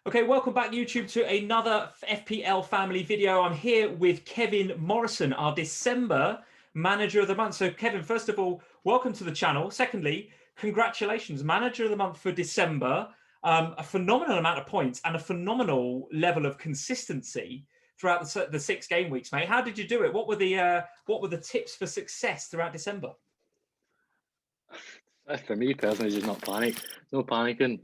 Okay, welcome back YouTube to another FPL Family video. I'm here with Kevin Morrison, our December Manager of the Month. So Kevin, first of all, welcome to the channel. Secondly, congratulations, Manager of the Month for December. A phenomenal amount of points and a phenomenal level of consistency throughout the 6 game weeks, mate. How did you do it? What were the tips for success throughout December? For me personally, just not panic. No panicking.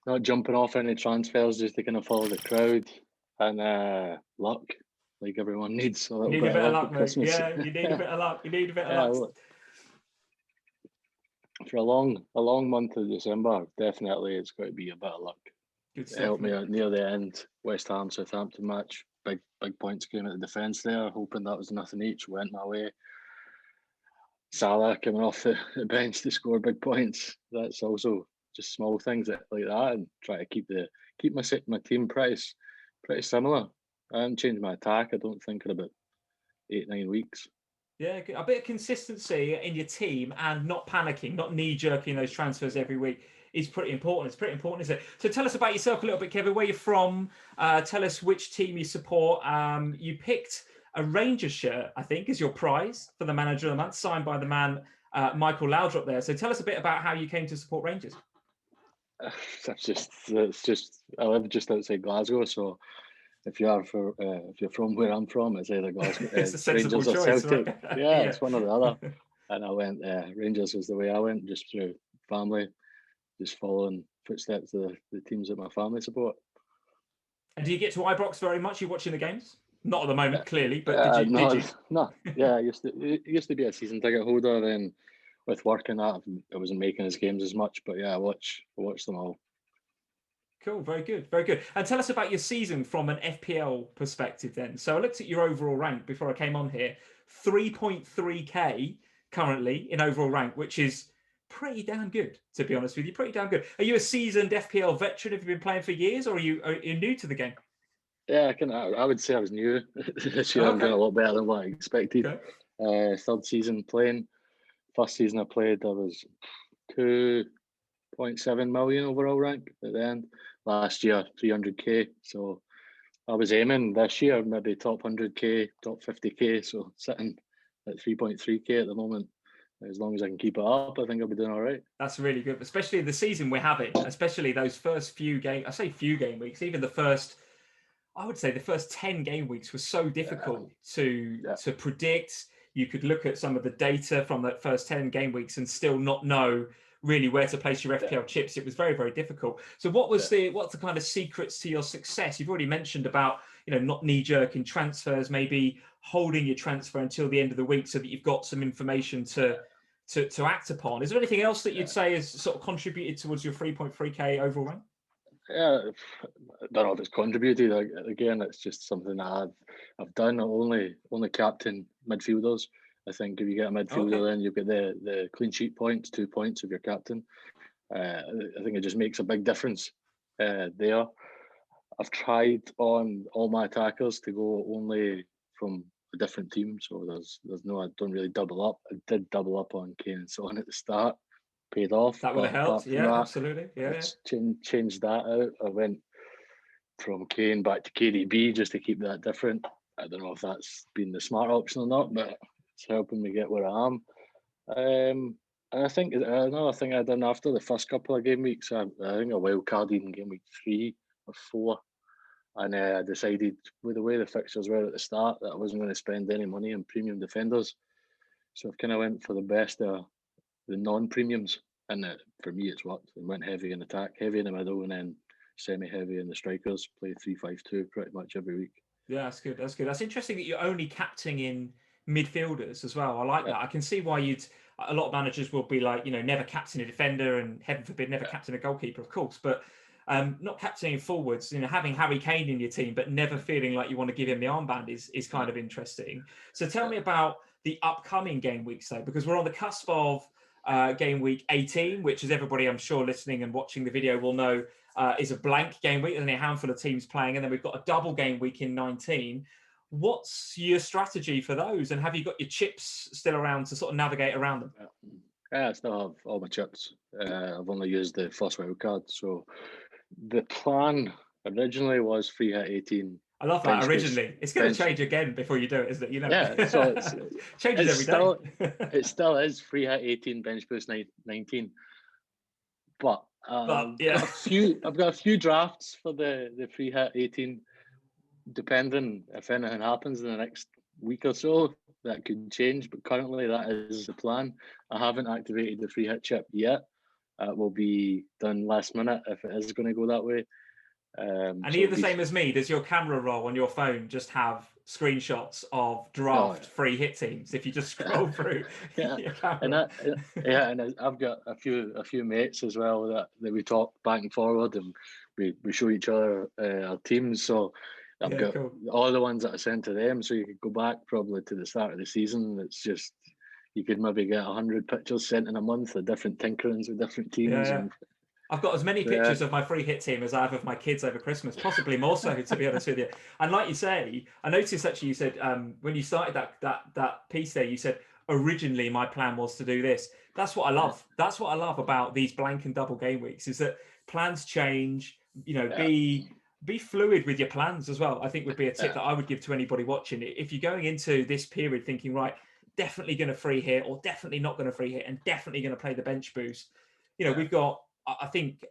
Not jumping off any transfers just to kind of follow the crowd, and luck, like everyone needs a little You need bit a bit of of luck, mate. Christmas. Yeah, you need a bit of luck. You need a bit of Yeah, luck. for a long month of December, definitely it's got to be a bit of luck. Good It stuff, helped me mate. out near the end. West Ham Southampton match, big points came at the defence there, hoping that was nothing each. Went my way. Salah coming off the bench to score big points. That's also just small things like that, and try to keep my team pretty similar. I haven't changed my attack, I don't think, in about 8-9 weeks. Yeah, a bit of consistency in your team and not panicking, not knee-jerking those transfers every week is pretty important. It's pretty important, isn't it? So tell us about yourself a little bit, Kevin, where you're from. Tell us which team you support. You picked a Rangers shirt, I think, as your prize for the Manager of the Month, signed by the man, Michael Laudrup there. So tell us a bit about how you came to support Rangers. It's just I live just outside Glasgow, so if you're from where I'm from, it's either Glasgow, It's a sensible Rangers or choice, Celtic. right? Yeah, it's one or the other. And I went Rangers was the way I went, just through family, just following footsteps of the teams that my family support. And do you get to Ibrox very much? You watching the games? Not at the moment, clearly, but did you? No. Yeah, it used to be a season ticket holder, then with work and that, I wasn't making his games as much. But yeah, I watch them all. Cool, very good, very good. And tell us about your season from an FPL perspective then. So I looked at your overall rank before I came on here, 3.3k currently in overall rank, which is pretty damn good, to be honest with you, pretty damn good. Are you a seasoned FPL veteran? Have you been playing for years, or are you new to the game? Yeah, I would say I was new this year. Okay. I'm doing a lot better than what I expected. Okay. Third season playing. First season I played, I was 2.7 million overall rank at the end. Last year, 300k. So I was aiming this year, maybe top 100k, top 50k. So sitting at 3.3k at the moment. As long as I can keep it up, I think I'll be doing all right. That's really good, especially the season we're having, especially those first few game. I say few game weeks, even I would say the first 10 game weeks were so difficult to predict. You could look at some of the data from that first 10 game weeks and still not know really where to place your FPL chips. It was very, very difficult. So what's the kind of secrets to your success? You've already mentioned about, not knee-jerking transfers, maybe holding your transfer until the end of the week so that you've got some information to act upon. Is there anything else that you'd say has sort of contributed towards your 3.3k overall rank? Yeah, I don't know if it's contributed. Again, it's just something that I've done. Only captain midfielders. I think if you get a midfielder, then you get the clean sheet points, 2 points of your captain. I think it just makes a big difference there. I've tried on all my attackers to go only from a different team, so there's no, I don't really double up. I did double up on Kane and Son at the start, paid off. That would have helped. Yeah, absolutely. Yeah. Changed that out. I went from Kane back to KDB just to keep that different. I don't know if that's been the smart option or not, but it's helping me get where I am. And I think another thing I done after the first couple of game weeks, I think I wild carded in game week 3 or 4. And I decided, with the way the fixtures were at the start, that I wasn't going to spend any money on premium defenders. So I've kind of went for the best of the non-premiums. And for me, it's worked. I went heavy in attack, heavy in the middle, and then semi-heavy in the strikers. Play 3-5-2 pretty much every week. Yeah, that's good. That's good. That's interesting that you're only captaining in midfielders as well. I like that. I can see why a lot of managers will be like, never captain a defender and heaven forbid, never captain a goalkeeper, of course. But not captaining forwards, having Harry Kane in your team, but never feeling like you want to give him the armband is kind of interesting. So tell me about the upcoming game weeks, though, because we're on the cusp of game week 18, which, as everybody I'm sure listening and watching the video will know, is a blank game week. There's only a handful of teams playing, and then we've got a double game week in 19. What's your strategy for those, and have you got your chips still around to sort of navigate around them? Yeah, I still have all my chips. I've only used the first wild card, so the plan Originally was free hit 18. I love that. Originally, it's going to change again before you do it, isn't it? You know. Yeah, so it's changes every day. It still is free hit 18, bench boost 19. But yeah, I've got a few drafts for the free hit 18, depending if anything happens in the next week or so. That could change, but currently that is the plan. I haven't activated the free hit chip yet. It will be done last minute if it is going to go that way. And so you're the same as me. Does your camera roll on your phone just have screenshots of draft free hit teams? If you just scroll through your camera. And I've got a few mates as well that we talk back and forward, and we show each other our teams. So I've got all the ones that I sent to them. So you could go back probably to the start of the season. It's just you could maybe get 100 pictures sent in a month of different tinkerings with different teams. And I've got as many pictures of my free hit team as I have of my kids over Christmas, possibly more so, to be honest with you. And like you say, I noticed actually you said when you started that piece there, you said originally my plan was to do this. That's what I love. That's what I love about these blank and double game weeks, is that plans change. Be fluid with your plans as well. I think would be a tip that I would give to anybody watching it. If you're going into this period thinking, right, definitely going to free hit, or definitely not going to free hit, and definitely going to play the bench boost. We've got, I think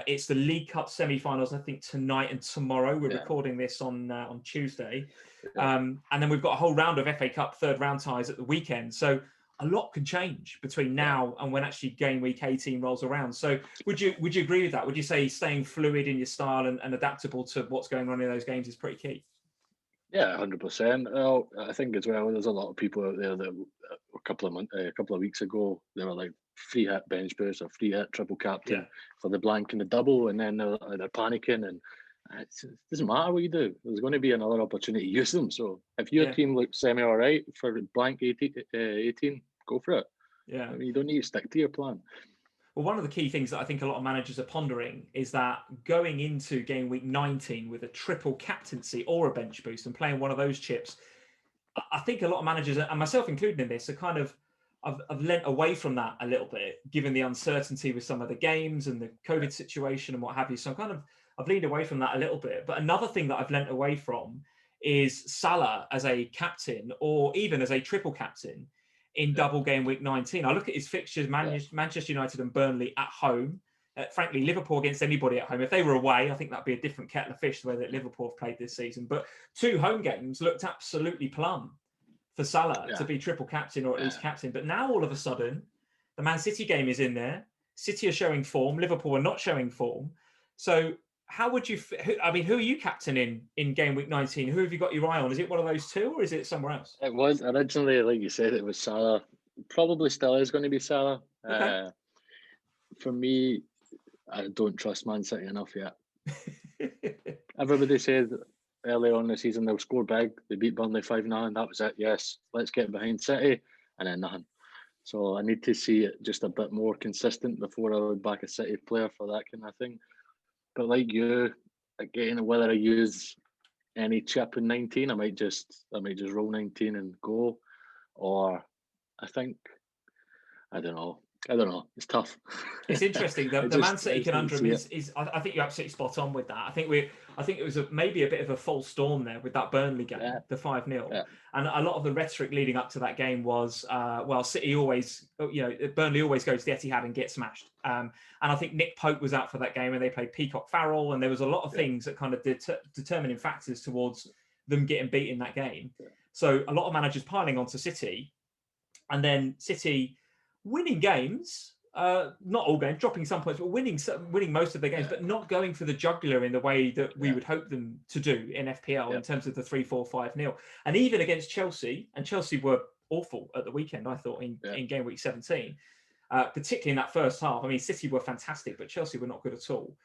it's the League Cup semi-finals, I think tonight and tomorrow. We're recording this on Tuesday. And then we've got a whole round of FA Cup third round ties at the weekend. So a lot can change between now and when actually game week 18 rolls around. So would you agree with that? Would you say staying fluid in your style and adaptable to what's going on in those games is pretty key? Yeah, 100%. Well, I think as well, there's a lot of people out there that a couple of weeks ago, they were like free hit bench boost or free hit triple captain for the blank and the double, and then they're panicking, and it doesn't matter what you do. There's going to be another opportunity to use them. So if your team looks semi all right for blank 18, go for it. Yeah, I mean, you don't need to stick to your plan. Well, one of the key things that I think a lot of managers are pondering is that going into game week 19 with a triple captaincy or a bench boost and playing one of those chips, I think a lot of managers, and myself included in this, are kind of, I've lent away from that a little bit, given the uncertainty with some of the games and the COVID situation and what have you. So I've leaned away from that a little bit. But another thing that I've lent away from is Salah as a captain, or even as a triple captain in double game week 19. I look at his fixtures: Manchester United and Burnley at home. Frankly, Liverpool against anybody at home. If they were away, I think that'd be a different kettle of fish the way that Liverpool have played this season. But 2 home games looked absolutely plumb for Salah to be triple captain, or at least captain. But now all of a sudden, the Man City game is in there. City are showing form. Liverpool are not showing form. So how would you? I mean, who are you captaining in game week 19? Who have you got your eye on? Is it one of those 2, or is it somewhere else? It was originally, like you said, it was Salah. Probably still is going to be Salah. Okay. For me, I don't trust Man City enough yet. Everybody said early on in the season they'll score big. They beat Burnley 5-0. That was it. Yes, let's get behind City, and then nothing. So I need to see it just a bit more consistent before I would back a City player for that kind of thing. But like you, again, whether I use any chip in 19, I might just roll 19 and go, or I don't know. It's tough. It's interesting. The Man City conundrum is I think you're absolutely spot on with that. I think it was maybe a bit of a false storm there with that Burnley game, the 5-0. And a lot of the rhetoric leading up to that game was, City always, Burnley always goes to the Etihad and get smashed. And I think Nick Pope was out for that game, and they played Peacock Farrell, and there was a lot of things that kind of determining factors towards them getting beat in that game. So a lot of managers piling onto City, and then City winning games, not all games, dropping some points, but winning most of their games, but not going for the jugular in the way that we would hope them to do in FPL in terms of the 3-4-5-0. And even against Chelsea, and Chelsea were awful at the weekend, I thought, in game week 17, particularly in that first half. I mean, City were fantastic, but Chelsea were not good at all.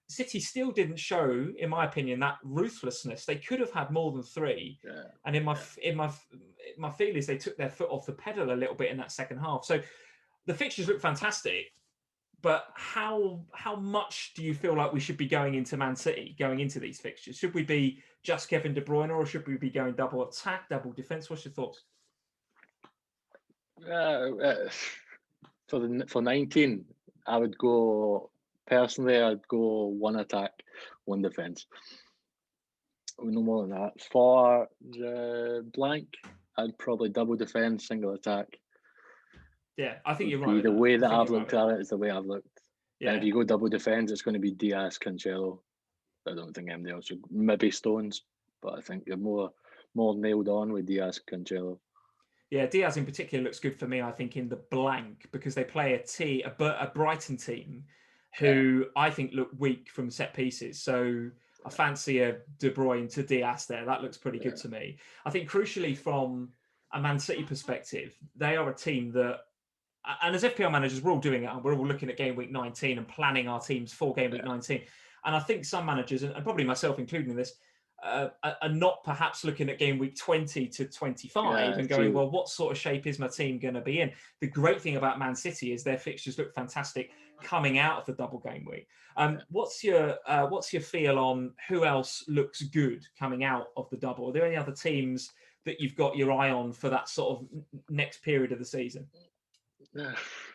City still didn't show, in my opinion, that ruthlessness. They could have had more than 3, and in my feelings, they took their foot off the pedal a little bit in that second half. So the fixtures look fantastic, but how much do you feel like we should be going into Man City, going into these fixtures? Should we be just Kevin De Bruyne, or should we be going double attack, double defense? What's your thoughts? For 19, I would go. Personally, I'd go 1 attack, one defence. No more than that. For the blank, I'd probably double defence, single attack. Yeah, I think you're right. The way that I've you're looked at it is the way I've looked. Yeah. And if you go double defence, it's going to be Diaz, Cancelo. I don't think anybody else would. Maybe Stones, but I think you're more nailed on with Diaz, Cancelo. Yeah, Diaz in particular looks good for me, I think, in the blank, because they play a Brighton team who I think look weak from set pieces. So I fancy a De Bruyne to Diaz there. That looks pretty good to me. I think crucially from a Man City perspective, they are a team that, and as FPL managers, we're all doing it. We're all looking at game week 19 and planning our teams for game week 19. And I think some managers, and probably myself including this, are not perhaps looking at game week 20 to 25 and going, well, what sort of shape is my team going to be in? The great thing about Man City is their fixtures look fantastic coming out of the double game week. What's your feel on who else looks good coming out of the double? Are there any other teams that you've got your eye on for that sort of next period of the season?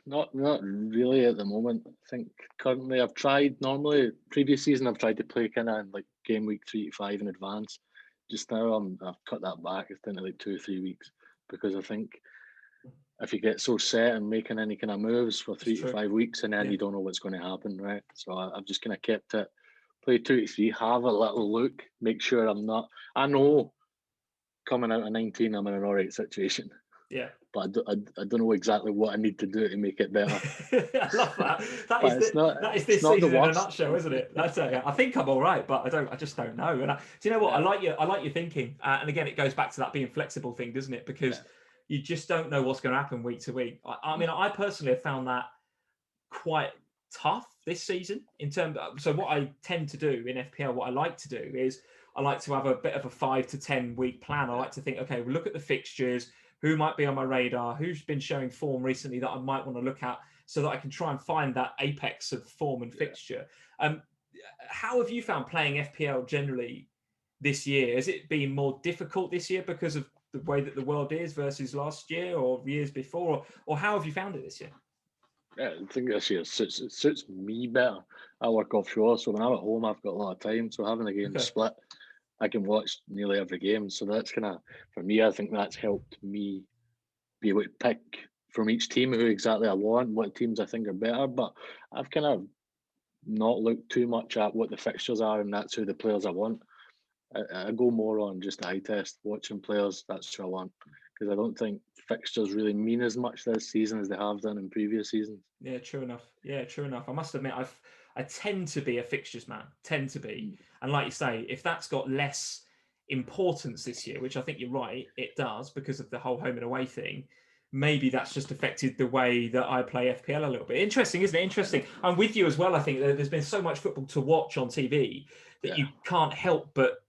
Not really at the moment. I think currently I've tried, normally previous season I've tried to play kind of like game week 3 to 5 in advance. Just now I've cut that back. It's down to like 2 or 3 weeks, because I think if you get so set and making any kind of moves for 3 to 5 weeks and then you don't know what's going to happen, right? So I've just kind of kept it, play 2 to 3, have a little look, make sure I know coming out of 19 I'm in an alright situation. Yeah. But I don't know exactly what I need to do to make it better. I love that. That is this season in a nutshell, isn't it? That's it. I think I'm all right, but I just don't know. And do you know what? I like your thinking. And again, it goes back to that being flexible thing, doesn't it? Because you just don't know what's going to happen week to week. I mean, I personally have found that quite tough this season in terms of, so what I tend to do in FPL, what I like to do is I like to have a bit of a 5 to 10 week plan. I like to think, okay, we'll look at the fixtures, who might be on my radar, who's been showing form recently that I might want to look at, so that I can try and find that apex of form and fixture. How have you found playing FPL generally this year? Has it been more difficult this year because of the way that the world is versus last year or years before? Or how have you found it this year? Yeah, I think this year suits me better. I work offshore, so when I'm at home, I've got a lot of time. So having the game split, I can watch nearly every game. So that's kind of, for me, I think that's helped me be able to pick from each team who exactly I want, what teams I think are better. But I've kind of not looked too much at what the fixtures are, and that's who the players I want. I go more on just the eye test, watching players. That's who I want, because I don't think fixtures really mean as much this season as they have done in previous seasons. Yeah, true enough. I must admit, I tend to be a fixtures man, and like you say, if that's got less importance this year, which I think you're right, it does, because of the whole home and away thing, maybe that's just affected the way that I play FPL a little bit. Interesting, isn't it? Interesting. I'm with you as well. I think that there's been so much football to watch on TV that you can't help but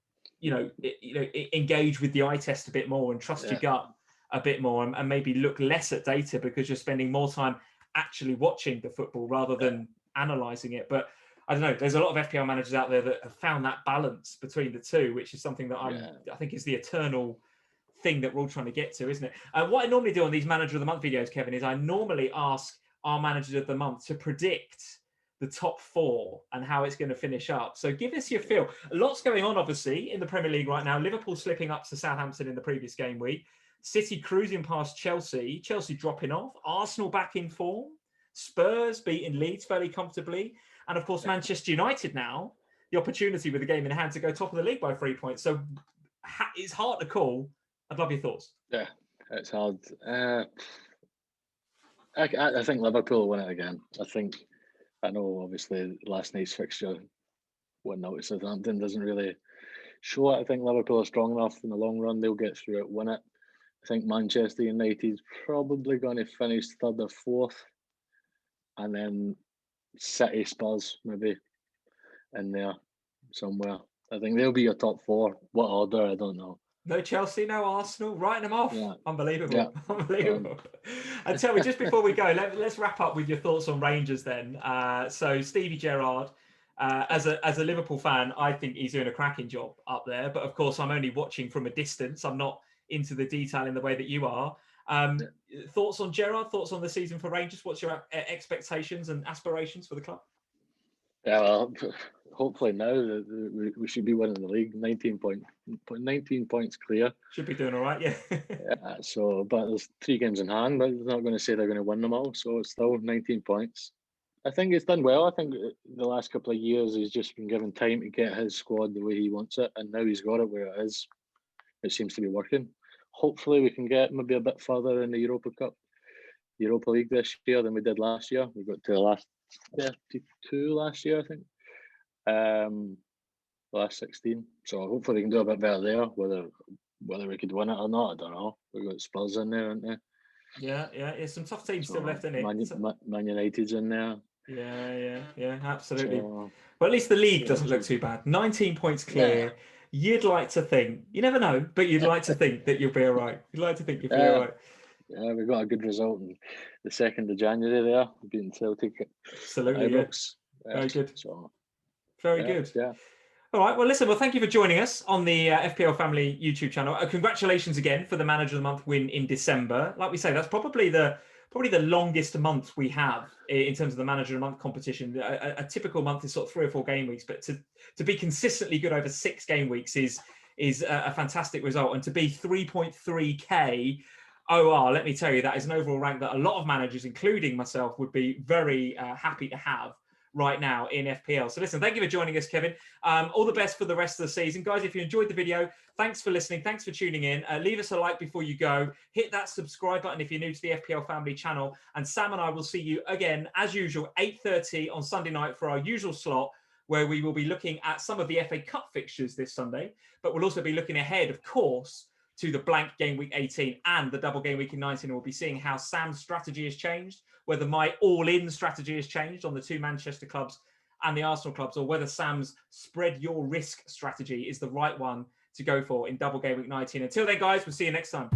engage with the eye test a bit more and trust your gut a bit more, and maybe look less at data, because you're spending more time actually watching the football rather than analysing it. But I don't know, there's a lot of FPL managers out there that have found that balance between the two, which is something that I think is the eternal thing that we're all trying to get to, isn't it? What I normally do on these Manager of the Month videos, Kevin, is I normally ask our Managers of the Month to predict the top 4 and how it's going to finish up. So give us your feel. Lots going on, obviously, in the Premier League right now. Liverpool slipping up to Southampton in the previous game week. City cruising past Chelsea. Chelsea dropping off. Arsenal back in form. Spurs beating Leeds fairly comfortably. And, of course, Manchester United now, the opportunity with the game in hand to go top of the league by 3 points. So it's hard to call. I'd love your thoughts. Yeah, it's hard. I think Liverpool will win it again. I know, obviously, last night's fixture, 1-0 to Southampton, doesn't really show it. I think Liverpool are strong enough in the long run. They'll get through it, win it. I think Manchester United's probably going to finish 3rd or 4th. And then City, Spurs, maybe in there somewhere. I think they'll be your top 4. What order, I don't know. No Chelsea, no Arsenal, writing them off. Yeah. Unbelievable. Yeah. Unbelievable. And tell me, just before we go, let's wrap up with your thoughts on Rangers then. So Stevie Gerrard, as a Liverpool fan, I think he's doing a cracking job up there. But of course, I'm only watching from a distance. I'm not into the detail in the way that you are. Thoughts on Gerrard? Thoughts on the season for Rangers? What's your expectations and aspirations for the club? Yeah, well, hopefully now we should be winning the league. 19 points clear. Should be doing all right, yeah. So, but there's 3 games in hand, but they're not going to say they're going to win them all. So it's still 19 points. I think it's done well. I think the last couple of years he's just been given time to get his squad the way he wants it, and now he's got it where it is. It seems to be working. Hopefully we can get maybe a bit further in the Europa League this year than we did last year. We got to the last 32 last year, I think. Last 16. So hopefully we can do a bit better there. Whether we could win it or not, I don't know. We've got Spurs in there, aren't they? Yeah. Some tough teams still left in it. Man United's in there. Yeah, absolutely. So, well, at least the league doesn't look too bad. 19 points clear. Yeah. You'd like to think, you never know, but you'd like to think that you'll be all right. You'd like to think you'll be all right. Yeah, we got a good result on the 2nd of January there, beating Celtic. Absolutely, yeah. Very good. So, very good. Yeah. All right. Well, listen. Well, thank you for joining us on the FPL Family YouTube channel. Congratulations again for the Manager of the Month win in December. Like we say, that's probably the longest month we have in terms of the Manager of the Month competition. A typical month is sort of 3 or 4 game weeks, but to be consistently good over 6 game weeks is a fantastic result. And to be 3.3k OR, let me tell you, that is an overall rank that a lot of managers, including myself, would be very happy to have right now in FPL. So listen, thank you for joining us, Kevin. All the best for the rest of the season. Guys, if you enjoyed the video, thanks for listening. Thanks for tuning in. Leave us a like before you go. Hit that subscribe button if you're new to the FPL Family channel. And Sam and I will see you again, as usual, 8:30 on Sunday night for our usual slot, where we will be looking at some of the FA Cup fixtures this Sunday. But we'll also be looking ahead, of course, to the blank game week 18 and the double game week in 19. We'll be seeing how Sam's strategy has changed, whether my all-in strategy has changed on the 2 Manchester clubs and the Arsenal clubs, or whether Sam's spread your risk strategy is the right one to go for in double game week 19. Until then, guys, we'll see you next time.